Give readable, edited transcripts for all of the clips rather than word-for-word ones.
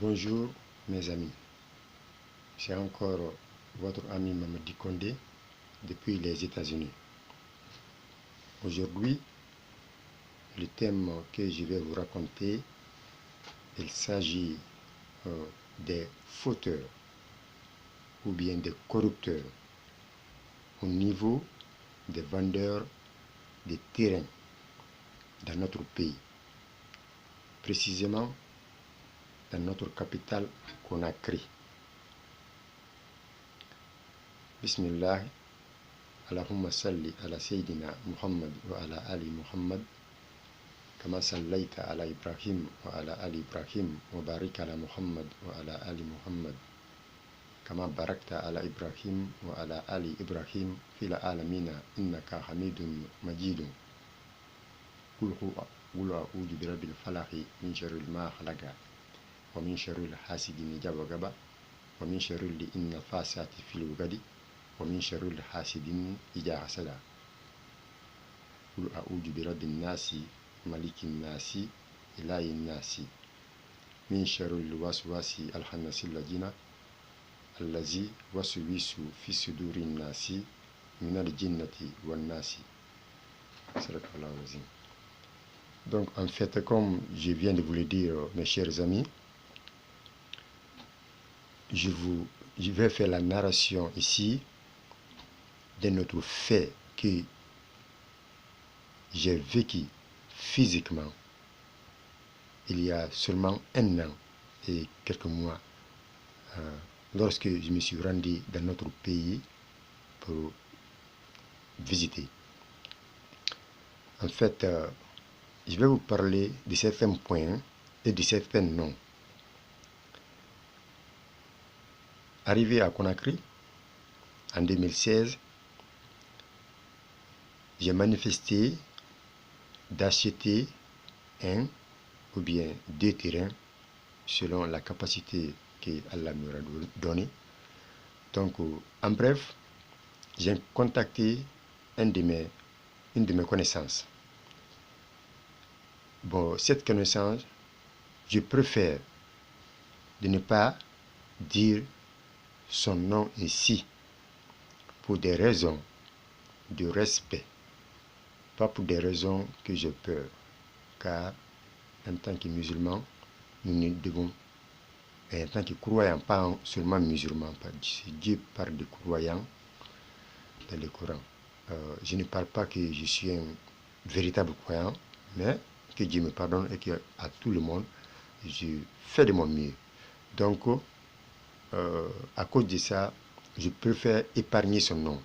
Bonjour mes amis, c'est encore votre ami Mamadi Kondé depuis les États-Unis. Aujourd'hui, le thème que je vais vous raconter, il s'agit des fauteurs ou bien des corrupteurs au niveau des vendeurs de terrain dans notre pays, précisément dans notre capitale Conakry. Bismillah, Allahumma salli ala Sayyidina Muhammad wa ala Ali Muhammad, kama sallaita ala Ibrahim wa ala Ali Ibrahim, wa barik ala Muhammad wa ala Ali Muhammad, kama barakta ala Ibrahim wa ala Ali Ibrahim fil alamina innaka hamidun majidun. Qul a'udhu birabbil falaqi min sharri ma khalaqa wa min sharri hasidin idha waqaba wa min sharri innafasati fil uqadi wa min sharri hasidin idha hasada. Qul a'udhu birabbin nasi malikin nasi ilahin nasi min sharri waswasi al-khannasil ladina allazi waswisu fi sudurin nasi minal jinnati wan nasi. Donc en fait, comme je viens de vous le dire, mes chers amis, je vais faire la narration ici d'un autre fait que j'ai vécu physiquement il y a seulement un an et quelques mois, lorsque je me suis rendu dans notre pays pour visiter. En fait, je vais vous parler de certains points et de certains noms. Arrivé à Conakry en 2016, j'ai manifesté d'acheter un ou bien deux terrains selon la capacité que Allah m'aura donnée. Donc, en bref, j'ai contacté une de mes connaissances. Bon, cette connaissance, je préfère de ne pas dire son nom ici pour des raisons de respect, pas pour des raisons que j'ai peur, car en tant que musulmans, nous ne devons, en tant que croyants, pas seulement musulmans, Dieu parle de croyants dans le Coran. Je ne parle pas que je suis un véritable croyant, mais que Dieu me pardonne et qu'à tout le monde, je fais de mon mieux. Donc, à cause de ça, je préfère épargner son nom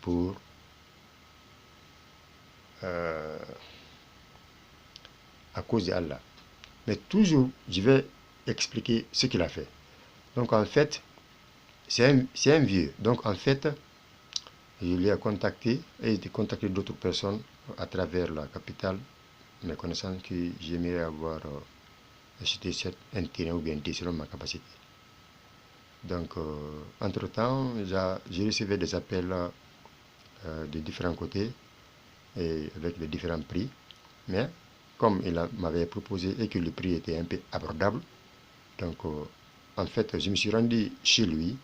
pour à cause d'Allah. Mais toujours, je vais expliquer ce qu'il a fait. Donc, en fait, c'est un vieux. Donc, en fait, je l'ai contacté et j'ai contacté d'autres personnes à travers la capitale, mes connaissances que j'aimerais avoir acheté un terrain ou bien deux selon ma capacité. Donc, entre-temps, j'ai reçu des appels de différents côtés et avec de différents prix. Mais comme il m'avait proposé et que le prix était un peu abordable, donc en fait, je me suis rendu chez lui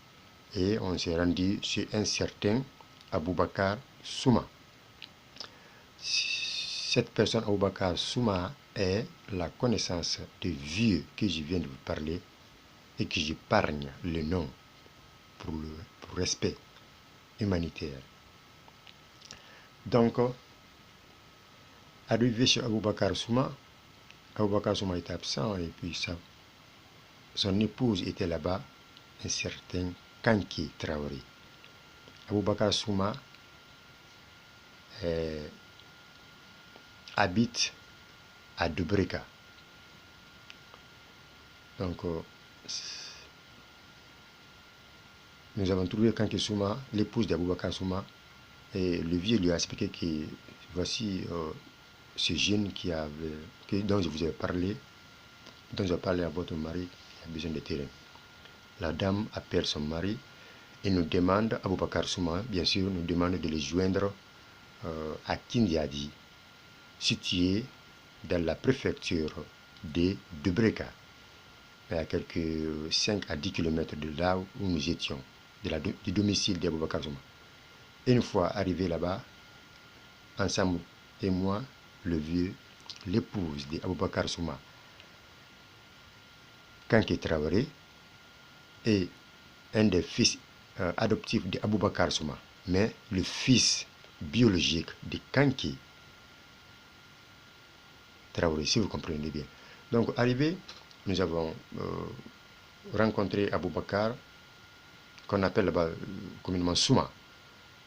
et on s'est rendu chez un certain Aboubakar Souma. Cette personne, Aboubakar Souma, est la connaissance de vieux que je viens de vous parler et que j'épargne le nom pour respect humanitaire. Donc, arrivé chez Aboubakar Souma était absent et puis son épouse était là-bas, un certain Kanki Traoré. Aboubakar Souma habite à Dubreka. Donc, nous avons trouvé Kanki Souma, l'épouse d'Aboubakar Souma, et le vieux lui a expliqué que voici ce jeune dont je vous ai parlé, dont j'ai parlé à votre mari qui a besoin de terrain. La dame appelle son mari et nous demande, Aboubakar Souma, bien sûr, nous demande de les joindre à Kindiadi, situé dans la préfecture de Breka, à quelques 5 à 10 km de là où nous étions, du domicile d'Aboubacar Souma. Une fois arrivé là-bas, ensemble et moi, l'épouse d'Aboubacar Souma, Kanké Traoré, et un des fils adoptifs d'Aboubacar Souma, mais le fils biologique de Kanké Traoré, si vous comprenez bien. Donc, arrivé, nous avons rencontré Aboubacar, qu'on appelle là-bas communément Souma.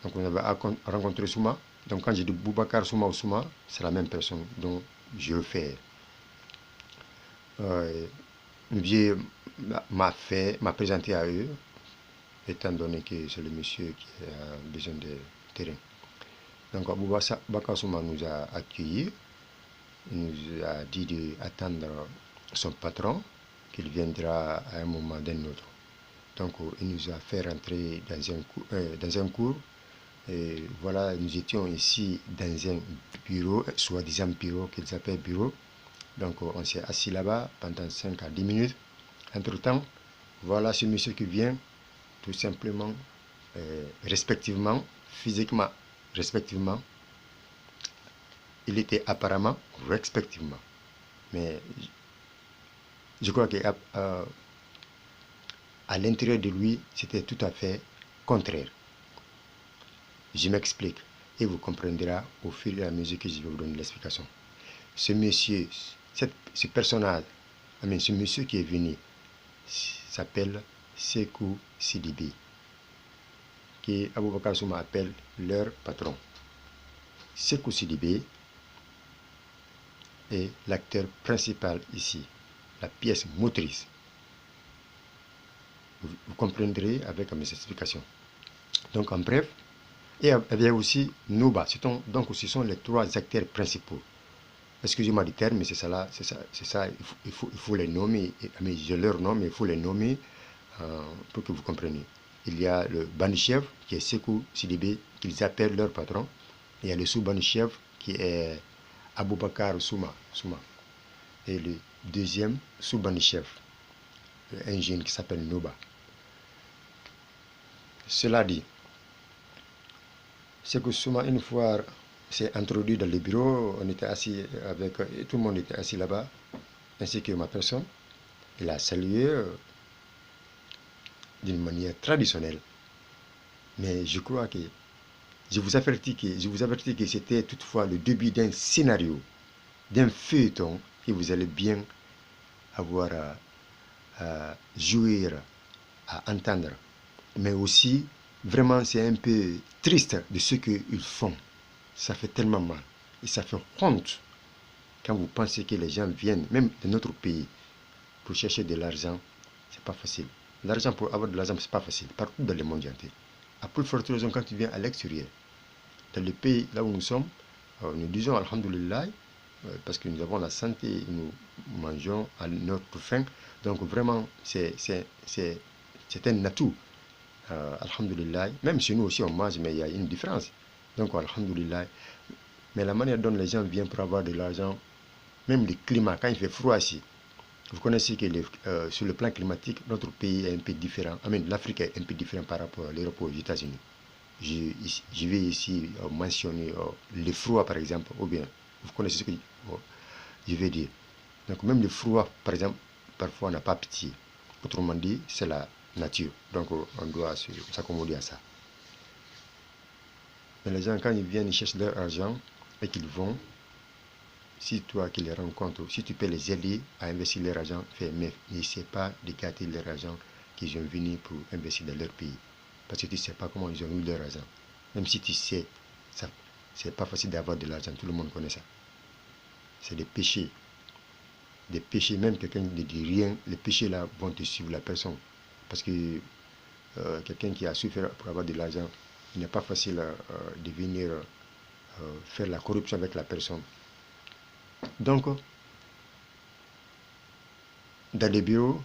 Donc, on avait rencontré Souma. Donc, quand j'ai dit Boubacar Souma ou Souma, c'est la même personne dont je le fais. Vieux m'a présenté à eux, étant donné que c'est le monsieur qui a besoin de terrain. Donc, Boubacar Souma nous a accueillis. Il nous a dit d'attendre son patron, qu'il viendra à un moment d'un autre. Donc, il nous a fait rentrer dans un cours. Et voilà, nous étions ici dans un bureau, soi-disant bureau, qu'ils appellent bureau. Donc, on s'est assis là-bas pendant 5 à 10 minutes. Entre-temps, voilà ce monsieur qui vient, tout simplement, respectivement, physiquement, respectivement. Il était apparemment respectivement. Mais je crois qu'à l'intérieur de lui, c'était tout à fait contraire. Je m'explique et vous comprendrez au fur et à mesure que je vais vous donner l'explication. Ce monsieur, ce personnage, ce monsieur qui est venu s'appelle Sékou Sidibé, qui Aboubacar Souma appelle leur patron. Sékou Sidibé est l'acteur principal ici, la pièce motrice. Vous comprendrez avec mes explications. Donc en bref, et il y a aussi Nouba. Donc ce sont les 3 acteurs principaux. Excusez-moi du terme, mais c'est ça, il faut les nommer, mais je leur nomme, mais il faut les nommer pour que vous compreniez. Il y a le bandi-chef qui est Sékou Sidibé, qu'ils appellent leur patron. Il y a le sous-bandi-chef qui est Aboubacar Souma. Et le deuxième sous-bandi-chef, un jeune qui s'appelle Nouba. Cela dit, Sékou Souma, une fois s'est introduit dans le bureau, on était assis tout le monde était assis là-bas, ainsi que ma personne. Il a salué d'une manière traditionnelle. Mais je crois que je vous avertis que c'était toutefois le début d'un scénario, d'un feuilleton que vous allez bien avoir à jouir, à entendre. Mais aussi, vraiment, c'est un peu triste de ce qu'ils font. Ça fait tellement mal. Et ça fait honte quand vous pensez que les gens viennent, même de notre pays, pour chercher de l'argent. C'est pas facile. L'argent, pour avoir de l'argent, c'est pas facile. Partout dans le monde entier. À plus forte raison quand tu viens à l'extérieur. Dans le pays là où nous sommes, nous disons Alhamdulillah, parce que nous avons la santé, et nous mangeons à notre faim. Donc vraiment, c'est un atout. Alhamdulillah. Même chez nous aussi on mange, mais il y a une différence. Donc Alhamdulillah. Mais la manière dont les gens viennent pour avoir de l'argent, même le climat, quand il fait froid ici, vous connaissez que sur le plan climatique, notre pays est un peu différent. L'Afrique est un peu différent par rapport à l'Europe ou aux États-Unis. Je vais ici mentionner le froid, par exemple, ou bien, vous connaissez ce que je vais dire. Donc, même le froid, par exemple, parfois on n'a pas pitié. Autrement dit, c'est la nature. Donc, on doit s'accommoder à ça. Mais les gens, quand ils viennent, ils cherchent leur argent et qu'ils vont, si toi qui les rencontres, si tu peux les aider à investir leur argent, mais n'essaie pas de gâter leur argent qu'ils ont venu pour investir dans leur pays. Parce que tu ne sais pas comment ils ont eu leur argent. Même si tu sais, c'est pas facile d'avoir de l'argent, tout le monde connaît ça. C'est des péchés. Des péchés, même quelqu'un ne dit rien, les péchés là vont te suivre la personne. Parce que quelqu'un qui a souffert pour avoir de l'argent, il n'est pas facile de venir faire la corruption avec la personne. Donc, dans les bureaux,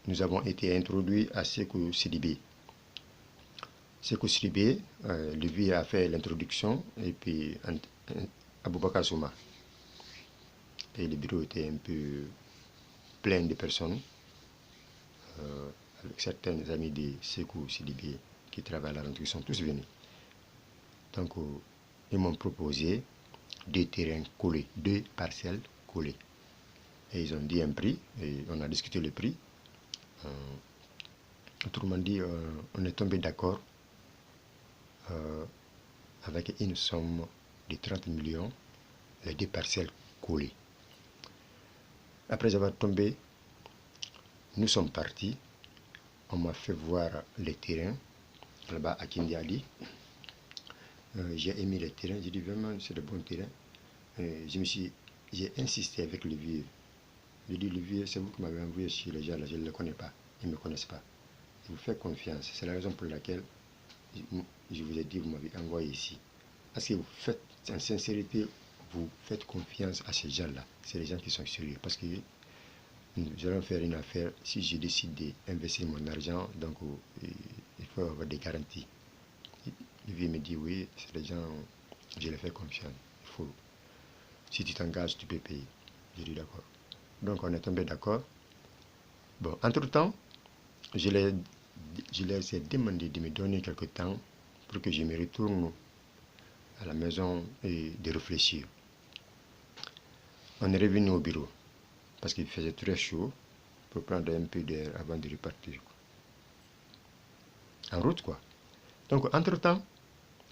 nous avons été introduits à Sékou Sidibé. Sékou Sidibé, lui a fait l'introduction, et puis Aboubacar Souma. et le bureau était un peu plein de personnes, avec certains amis de Sekou Sidibé qui travaillent à la rentrée, ils sont tous venus. Donc, ils m'ont proposé 2 terrains collés, 2 parcelles collées. Et ils ont dit un prix, et on a discuté le prix. Autrement dit, on est tombé d'accord avec une somme de 30 millions, les 2 parcelles collées. Après avoir tombé, nous sommes partis. On m'a fait voir les terrains là-bas à Kindiali. J'ai aimé les terrains, j'ai dit vraiment c'est de bons terrains. J'ai insisté avec le vieux. J'ai dit le vieux, c'est vous qui m'avez envoyé chez les gens là, je ne les connais pas, ils ne me connaissent pas. Je vous fais confiance, c'est la raison pour laquelle je vous ai dit vous m'avez envoyé ici. Parce que vous faites, en sincérité, vous faites confiance à ces gens-là. C'est les gens qui sont sérieux. Parce que nous allons faire une affaire, si je décide d'investir mon argent, donc il faut avoir des garanties. Le vieux me dit oui, c'est les gens, je les fais confiance. Il faut, si tu t'engages, tu peux payer. Je dis d'accord. Donc on est tombé d'accord. Bon, entre-temps, je les ai demandé de me donner quelque temps pour que je me retourne à la maison et de réfléchir. On est revenu au bureau parce qu'il faisait très chaud pour prendre un peu d'air avant de repartir. En route, quoi. Donc, entre-temps,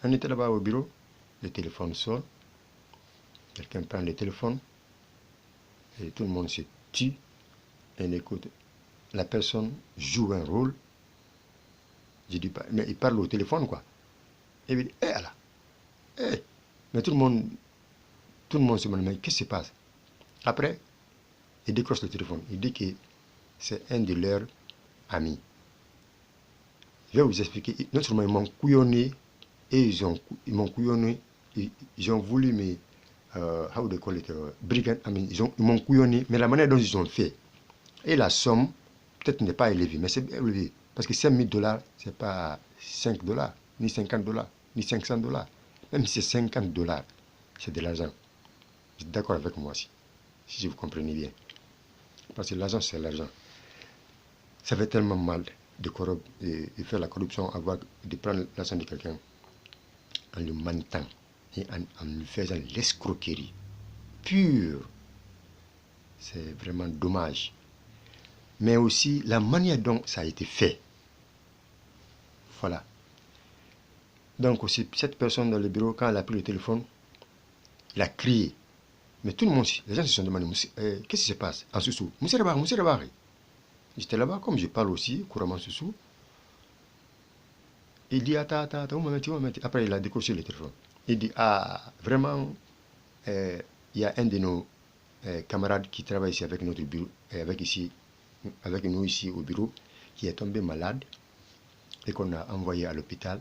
on était là-bas au bureau, le téléphone sonne, quelqu'un prend le téléphone et tout le monde se tue et écoute. La personne joue un rôle. Je dis pas, mais il parle au téléphone, quoi. Et il dit, hé, là, hé. Mais tout le monde se demande, mais qu'est-ce qui se passe? Après, il décroche le téléphone. Il dit que c'est un de leurs amis. Je vais vous expliquer. Non seulement ils m'ont couillonné, et ils m'ont couillonné, ils ont voulu me, how they call it, brigand, ils m'ont couillonné, mais la manière dont ils ont fait, et la somme, peut-être n'est pas élevée, mais c'est élevé. Parce que 5 000 $, c'est pas 5 $, ni 50 $, ni 500 $. Même si c'est 50 $, c'est de l'argent. Vous êtes d'accord avec moi aussi, si vous comprenez bien. Parce que l'argent, c'est l'argent. Ça fait tellement mal de faire la corruption, de prendre l'argent de quelqu'un en le mentant et en lui faisant l'escroquerie pure. C'est vraiment dommage. Mais aussi la manière dont ça a été fait. Voilà. Donc aussi, cette personne dans le bureau, quand elle a pris le téléphone, elle a crié. Mais tout le monde, les gens se sont demandé, qu'est-ce qui se passe en sous-sous? Monsieur Rabari. J'étais là-bas, comme je parle aussi couramment sous-sous. Il dit, attends, où me mettez. Après, il a décroché le téléphone. Il dit, vraiment, il y a un de nos camarades qui travaille ici avec notre bureau, avec nous ici au bureau, qui est tombé malade et qu'on a envoyé à l'hôpital.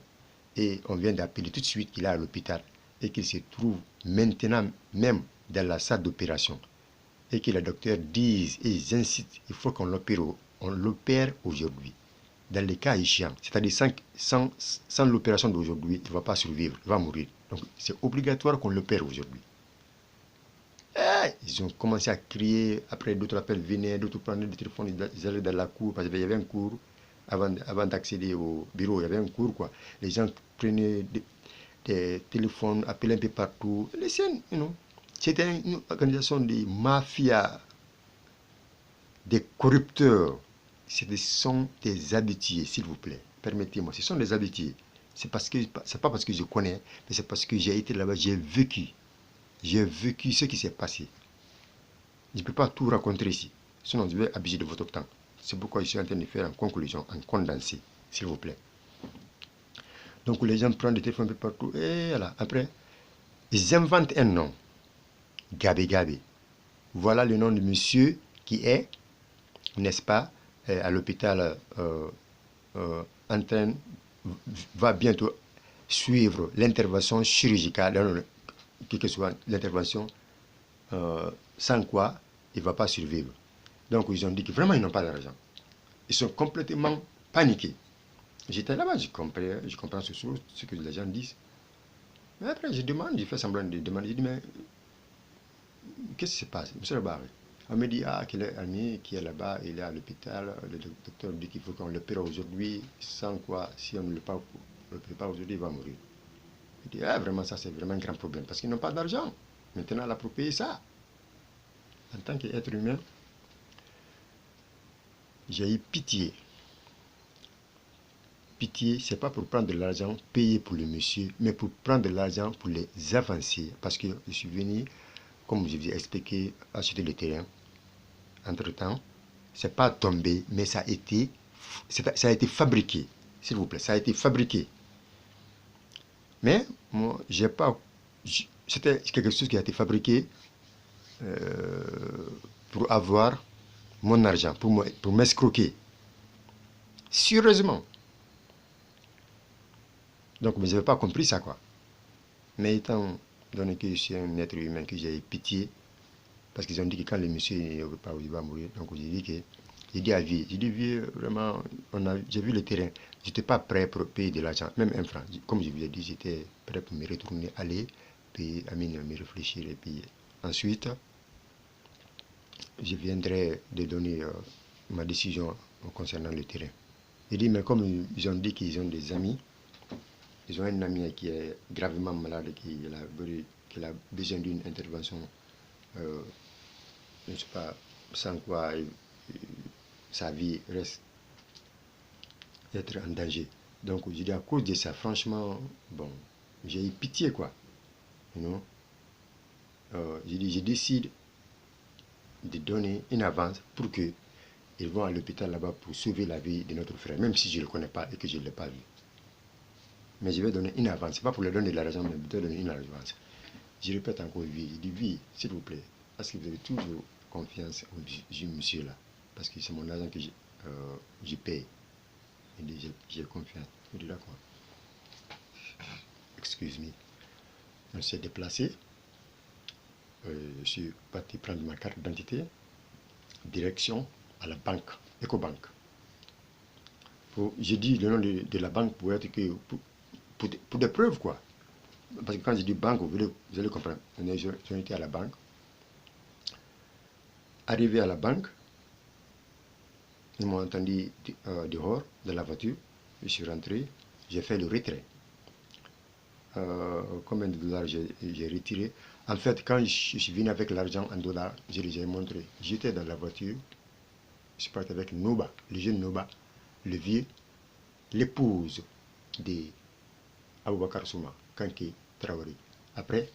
Et on vient d'appeler tout de suite qu'il est à l'hôpital et qu'il se trouve maintenant même dans la salle d'opération. Et que les docteurs disent et ils incitent, il faut qu'on l'opère aujourd'hui. Dans les cas échéants, c'est-à-dire sans l'opération d'aujourd'hui, il ne va pas survivre, il va mourir. Donc c'est obligatoire qu'on l'opère aujourd'hui. Ils ont commencé à crier, après d'autres appels venaient, d'autres prenaient le téléphone, ils allaient dans la cour, parce qu'il y avait un cours, avant d'accéder au bureau, il y avait un cours, quoi. Les gens prenaient des téléphones, appelaient un peu partout. Les scènes, c'était une organisation de mafia, des corrupteurs. Ce sont des habitués, s'il vous plaît. Permettez-moi, ce sont des habitués. C'est pas parce que je connais, mais c'est parce que j'ai été là-bas, j'ai vécu. J'ai vécu ce qui s'est passé. Je ne peux pas tout raconter ici. Sinon, je vais abuser de votre temps. C'est pourquoi je suis en train de faire en conclusion, en condensé, s'il vous plaît. Donc, les gens prennent des téléphones un peu partout. Et voilà. Après, ils inventent un nom. Gabé. Voilà le nom de monsieur qui est, n'est-ce pas, à l'hôpital en train, va bientôt suivre l'intervention chirurgicale, quelle que soit l'intervention, sans quoi il ne va pas survivre. Donc ils ont dit que vraiment ils n'ont pas d'argent. Ils sont complètement paniqués. J'étais là-bas, je comprends ce que les gens disent. Mais après je fais semblant de demander, je dis mais qu'est-ce qui se passe? Monsieur le barré. On me dit, ah, qu'il est ami, qui est là-bas, il est à l'hôpital. Le docteur dit qu'il faut qu'on le prépare aujourd'hui, sans quoi, si on ne le prépare aujourd'hui, il va mourir. Il dit, ah, vraiment, ça, c'est vraiment un grand problème, parce qu'ils n'ont pas d'argent. Maintenant, là, pour payer ça, en tant qu'être humain, j'ai eu pitié. Pitié, c'est pas pour prendre de l'argent payé pour le monsieur, mais pour prendre de l'argent pour les avancer. Parce que je suis venu, comme je vous ai expliqué, acheter le terrain. Entre-temps, c'est pas tombé, mais ça a été fabriqué. S'il vous plaît, ça a été fabriqué. Mais moi, j'ai pas. C'était quelque chose qui a été fabriqué pour avoir mon argent, pour m'escroquer. Sérieusement. Donc, vous n'avez pas compris ça, quoi. Mais étant donné que je suis un être humain, que j'ai pitié, parce qu'ils ont dit que quand le monsieur ne veut pas, il va mourir. Donc, j'ai dit à vie, j'ai dit, vie, vraiment, j'ai vu le terrain. Je n'étais pas prêt pour payer de l'argent, même un franc. Comme je vous ai dit, j'étais prêt pour me retourner, aller, payer, me réfléchir. Et puis, ensuite, je viendrai de donner ma décision concernant le terrain. J'ai dit, mais comme ils ont dit qu'ils ont des amis, ils ont un ami qui est gravement malade, qui a besoin d'une intervention, je ne sais pas, sans quoi sa vie reste être en danger. Donc, je dis à cause de ça, franchement, bon, j'ai eu pitié, quoi. You know? Je décide de donner une avance pour qu'ils vont à l'hôpital là-bas pour sauver la vie de notre frère, même si je ne le connais pas et que je ne l'ai pas vu. Mais je vais donner une avance. Ce n'est pas pour leur donner de l'argent, mais pour donner une avance. Je répète encore, vie. Je dis, vie, s'il vous plaît, est-ce que vous avez toujours confiance au monsieur là? Parce que c'est mon argent que je paye. Il dit, j'ai confiance. Je dis, d'accord. Excuse-moi. On s'est déplacé. Je suis parti prendre ma carte d'identité. Direction à la banque, Ecobank. J'ai dit le nom de la banque pour être que pour des preuves, quoi. Parce que quand je dis banque, vous allez comprendre. J'ai été à la banque. Arrivé à la banque, ils m'ont entendu dehors de la voiture. Je suis rentré, j'ai fait le retrait. Combien de dollars j'ai retiré? En fait, quand je suis venu avec l'argent en dollars, je les ai montré. J'étais dans la voiture, je suis parti avec Noba, le jeune Noba, le vieux, l'épouse de Aboubakar Souma, Kanki Traoré. Après,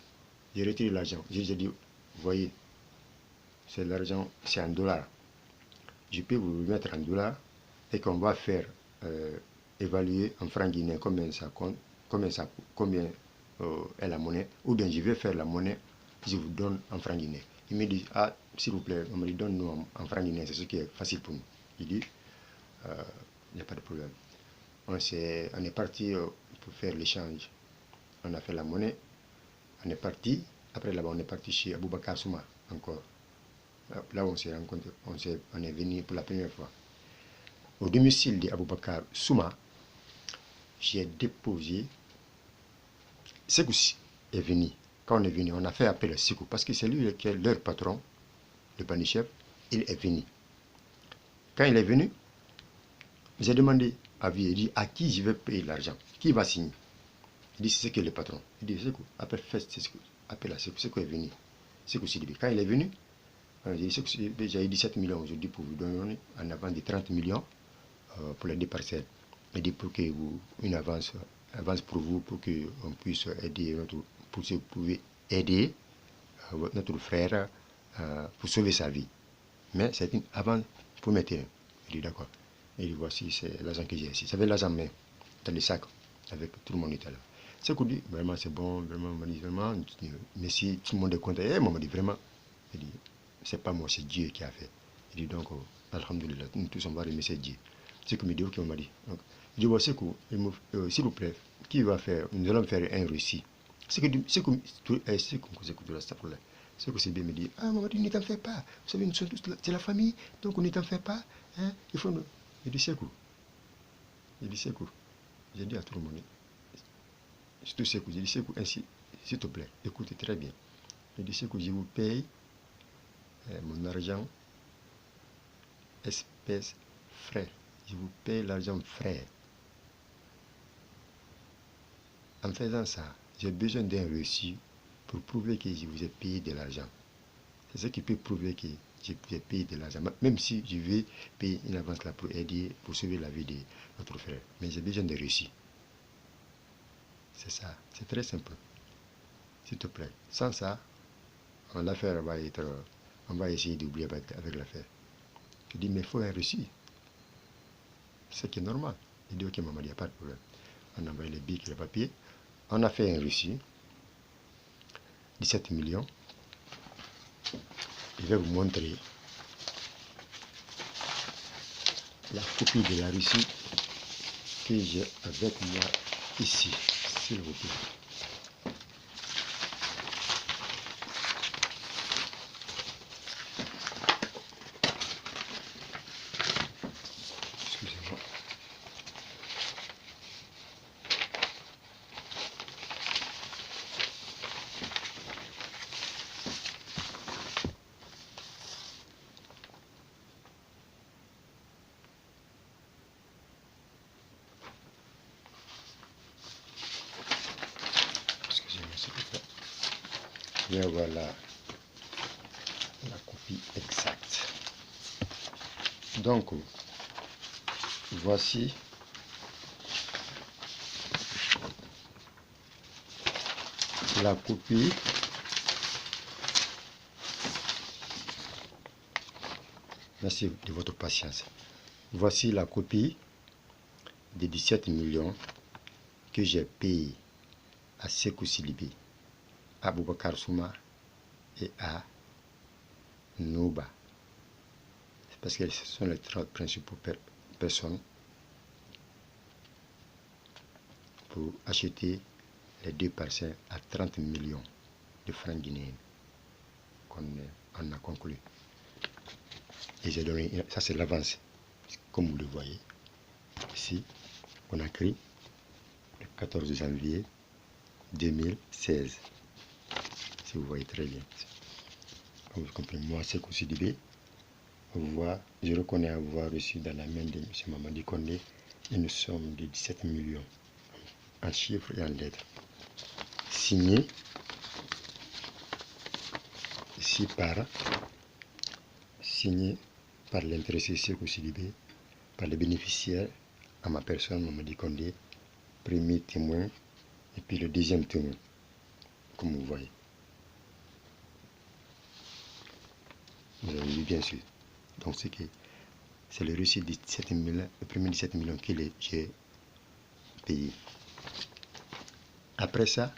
j'ai retiré l'argent. J'ai dit, voyez, c'est l'argent, c'est en dollars. Je peux vous le mettre en dollars et qu'on va faire évaluer en francs guinéens combien ça compte, combien est la monnaie, ou bien je vais faire la monnaie, je vous donne en francs guinéens. Il me dit, ah, s'il vous plaît, on me dit, donne-nous en francs guinéens, c'est ce qui est facile pour nous. Il dit, il n'y a pas de problème. On est parti pour faire l'échange. On a fait la monnaie, on est parti. Après là-bas, on est parti chez Aboubakar Souma encore. Là où on s'est rencontré, on est venu pour la première fois. Au domicile d'Aboubakar Souma, j'ai déposé. Sekou est venu. Quand on est venu, on a fait appel à Sekou parce que c'est lui qui est leur patron, le panichef. Il est venu. Quand il est venu, j'ai demandé à lui, il dit à qui je vais payer l'argent, qui va signer. Il dit c'est que le patron. Il dit Sekou, appelle à Sekou. Sekou est venu. Sekou Sidibé. Quand il est venu, j'ai eu 17 millions aujourd'hui pour vous donner en avant de 30 millions pour les 2 parcelles. Il dit pour que une avance pour vous, pour qu'on puisse aider pour que vous pouvez aider notre frère pour sauver sa vie. Mais c'est une avance pour mettre. Il dit d'accord. Il dit voici, c'est l'argent que j'ai ici. Ça veut l'argent mais dans le sac avec tout le monde était là. C'est qu'on dit vraiment c'est bon, vraiment, on dit vraiment, mais si tout le monde est content, moi on dit vraiment, il dit c'est pas moi, c'est Dieu qui a fait. Il dit donc, alhamdoulilah, nous tous on va remercier Dieu. C'est comme il dit, ok, on m'a dit. Donc, il dit, bon, c'est cool, s'il vous plaît, qui va faire, nous allons faire un récit. C'est que c'est bien me dit, ah, maman dit, ne t'en fais pas. Vous savez, nous sommes tous, c'est la famille, donc ne t'en fais pas. Hein, il faut nous. Il dit, c'est cool. Il dit, c'est cool. J'ai dit à tout le monde, surtout c'est cool. J'ai dit, c'est cool, ainsi, s'il te plaît, écoutez très bien. Il dit, c'est cool, je vous paye mon argent, espèces, frais. Je vous paye l'argent frais. En faisant ça, j'ai besoin d'un reçu pour prouver que je vous ai payé de l'argent. C'est ce qui peut prouver que je vous ai payé de l'argent. Même si je vais payer une avance là pour aider, pour sauver la vie de notre frère. Mais j'ai besoin de reçu. C'est ça. C'est très simple. S'il te plaît. Sans ça, l'affaire va être... On va essayer d'oublier avec l'affaire. Je dis, mais il faut un reçu. Ce qui est normal. Il dit, ok, maman, il n'y a pas de problème. On a envoyé les billes, les papiers. On a fait un reçu. 17 millions. Je vais vous montrer la copie de la reçu que j'ai avec moi ici, s'il vous plaît. Excusez-moi. Excusez-moi, s'il vous plaît. Bien, voilà la copie exacte. Donc, voici la copie Merci de votre patience. Voici la copie des 17 millions que j'ai payé à Sékou Sidibé, à Boubacar Souma et à Nouba. C'est parce que ce sont les trois principaux personnes pour acheter les 2 parcelles à 30 millions de francs guinéens qu'on a conclu. Et j'ai donné, ça c'est l'avance, comme vous le voyez. Ici, on a écrit le 14 janvier 2016. Si vous voyez très bien. Comme vous comprenez, moi, Sékou Sidibé, je reconnais avoir reçu dans la main de M. Mamadi Condé une somme de 17 millions en chiffres et en lettres. Signé ici signé par l'intéressé Sékou Sidibé, par les bénéficiaires, à ma personne, Mamadi Condé, premier témoin, et puis le deuxième témoin, comme vous voyez. Vous avez vu, bien sûr. Donc, c'est le reçu de 17 millions, le premier 17 millions que j'ai payé. Après ça,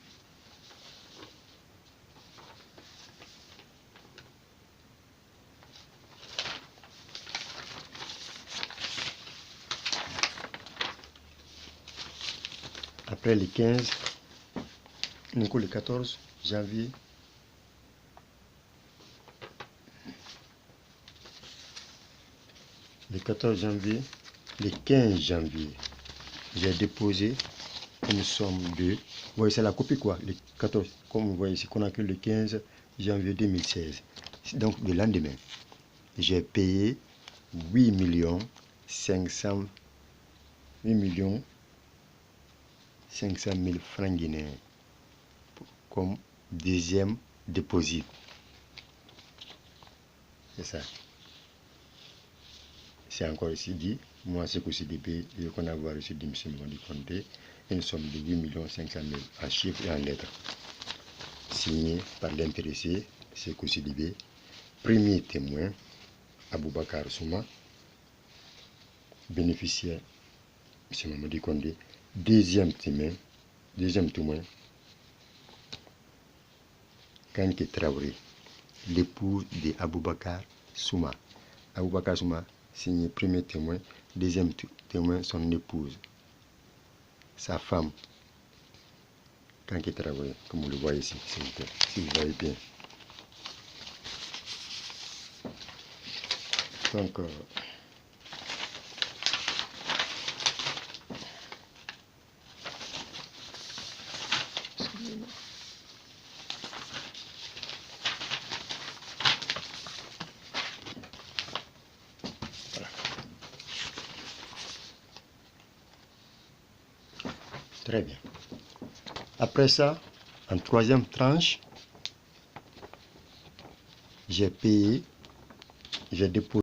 après le 15, le 14 janvier, le 14 janvier, le 15 janvier, j'ai déposé une somme de... Vous voyez, c'est la copie quoi, le 14, comme vous voyez ici, qu'on a que le 15 janvier 2016. Donc, le lendemain, j'ai payé 8 500 000 francs guinéens comme deuxième dépôt. C'est ça. C'est encore ici dit, moi, Sékou Sidibé, je connais avoir reçu de M. Mamadi Condé une somme de 8 500 000 en chiffres et en lettres, signé par l'intéressé Sékou Sidibé, premier témoin, Aboubacar Souma, bénéficiaire, M. Mamadi Condé, deuxième témoin, Kanké Traoré, l'époux de Aboubacar Souma. Aboubacar Souma, signé premier témoin, deuxième témoin, son épouse, sa femme, Kanké Traoré, comme vous le voyez ici, s'il vous plaît, si vous voyez bien. Donc, Très bien. Après ça, en troisième tranche, j'ai payé, j'ai déposé